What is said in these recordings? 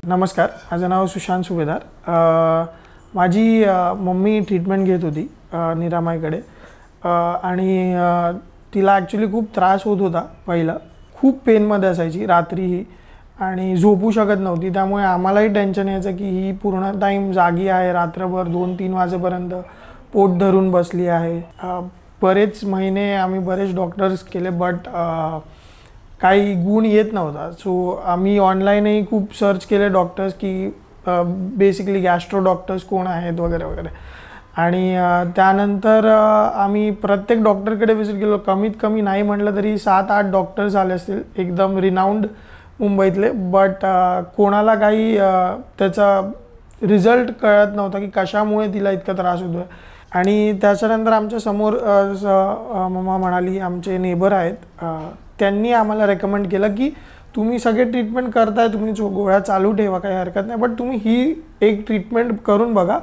नमस्कार, माझं नाव सुशांत सुभेदार. माझी मम्मी ट्रीटमेंट घेत होती निरामयकडे आणि तिला ॲक्च्युली खूप त्रास होत होता. पहिलं खूप पेनमध्ये असायची रात्रीही आणि झोपू शकत नव्हती. त्यामुळे आम्हालाही टेन्शन यायचं की ही पूर्ण टाईम जागी आहे, रात्रभर 2-3 वाजेपर्यंत पोट धरून बसली आहे. बरेच महिने आम्ही बरेच डॉक्टर्स केले बट काही गुण येत नव्हता. सो आम्ही ऑनलाईनही खूप सर्च केले डॉक्टर्स की बेसिकली गॅस्ट्रो डॉक्टर्स कोण आहेत वगैरे वगैरे. आणि त्यानंतर आम्ही प्रत्येक डॉक्टरकडे विजिट केलो. कमीत कमी नाही म्हटलं तरी 7-8 डॉक्टर्स आले असतील एकदम रिनाऊंड मुंबईतले. बट कोणाला काही त्याचा रिझल्ट कळत नव्हता की कशामुळे तिला इतका त्रास होतो आहे. आणि त्याच्यानंतर आमच्या समोर मम्मा म्हणाली, आमचे नेबर आहेत, त्यांनी आम्हाला रेकमेंड केलं की तुम्ही सगळे ट्रीटमेंट करताय, तुम्ही गोळ्या चालू ठेवा, काही हरकत नाही, बट तुम्ही ही एक ट्रीटमेंट करून बघा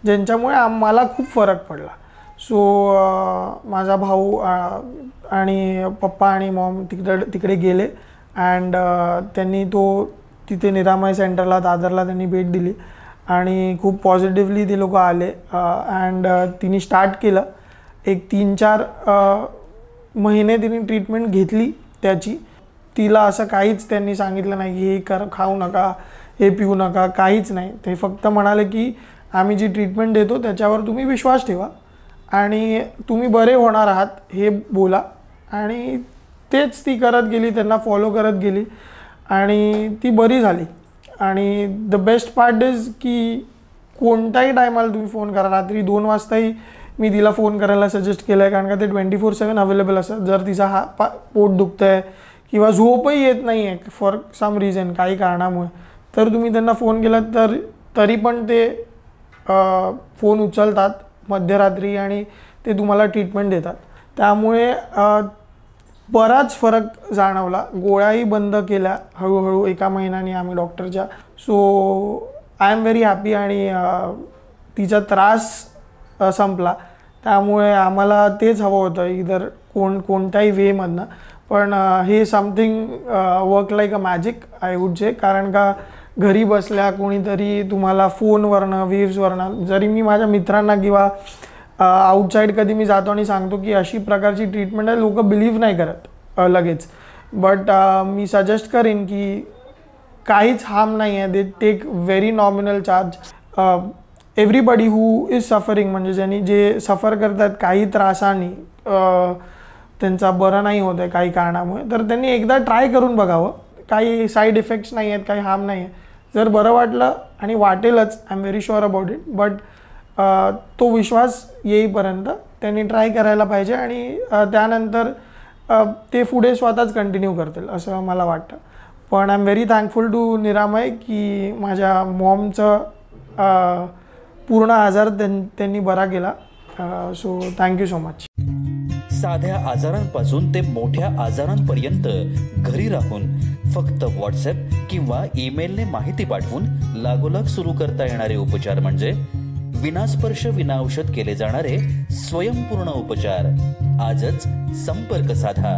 ज्यांच्यामुळे आम्हाला खूप फरक पडला. सो माझा भाऊ आणि पप्पा आणि मॉम तिकडे गेले अँड त्यांनी तिथे निरामय सेंटरला दादरला त्यांनी भेट दिली आणि खूप पॉझिटिव्हली ते लोक आले अँड तिने स्टार्ट केलं. एक 3-4 महिने तिने ट्रीटमेंट घेतली त्याची. तिला असं काहीच त्यांनी सांगितलं नाही की हे खाऊ नका, हे पिऊ नका, काहीच नाही. ते फक्त म्हणाले की आम्ही जी ट्रीटमेंट देतो त्याच्यावर तुम्ही विश्वास ठेवा आणि तुम्ही बरे होणार आहात हे बोला. आणि तेच ती करत गेली, त्यांना फॉलो करत गेली आणि ती बरी झाली. आणि द बेस्ट पार्ट इज की कोणत्याही टायमाला तुम्ही फोन करा, रात्री 2 वाजताही मी तिला फोन करायला सजेस्ट केलं आहे, कारण का ते 24/7 अवेलेबल असतात. जर तिचा पोट दुखतं आहे किंवा झोपही येत नाही आहे फॉर सम रिझन, काही कारणामुळे, तर तुम्ही त्यांना फोन केला तरी पण ते फोन उचलतात मध्यरात्री आणि ते तुम्हाला ट्रीटमेंट देतात. त्यामुळे बराच फरक जाणवला. गोळ्याही बंद केल्या हळूहळू 1 महिन्याने आम्ही डॉक्टरच्या. So I am very happy आणि तिचा त्रास संपला. त्यामुळे आम्हाला तेच हवं होतं, इधर कोणत्याही वेमधनं. पण हे something work like a magic I would से. कारण का घरी बसल्या कोणीतरी तुम्हाला फोनवरनं वेव्सवरनं, जरी मी माझ्या मित्रांना किंवा आउटसाईड कधी मी जातो आणि सांगतो की अशी प्रकारची ट्रीटमेंट आहे, लोक बिलीव्ह नाही करत लगेच. बट मी सजेस्ट करेन की काहीच हार्म नाही आहे. They take very nominal charge. Everybody who is suffering, म्हणजे ज्यांनी जे सफर करतात काही त्रासाने, त्यांचा बरं नाही होत आहे काही कारणामुळे, तर त्यांनी एकदा ट्राय करून बघावं. काही साईड इफेक्ट्स नाही आहेत, काही हार्म नाही आहे. जर बरं वाटलं आणि वाटेलच, I am very sure about it, but तो विश्वास येईपर्यंत त्यांनी ट्राय करायला पाहिजे आणि त्यानंतर ते पुढे स्वतःच कंटिन्यू करतील असं मला वाटतं. पण I am very thankful to Niramay की माझ्या मॉमचं पूर्ण आजार त्यांनी बरा केला. So thank you so much. साध्या आजारांपासून ते मोठ्या आजारांपर्यंत घरी राहून फक्त व्हॉट्सअप किंवा ईमेलने माहिती पाठवून लागोलाग सुरू करता येणारे उपचार म्हणजे विनास्पर्श विनाऔषध केले जाणारे स्वयंपूर्ण उपचार. आजच संपर्क साधा.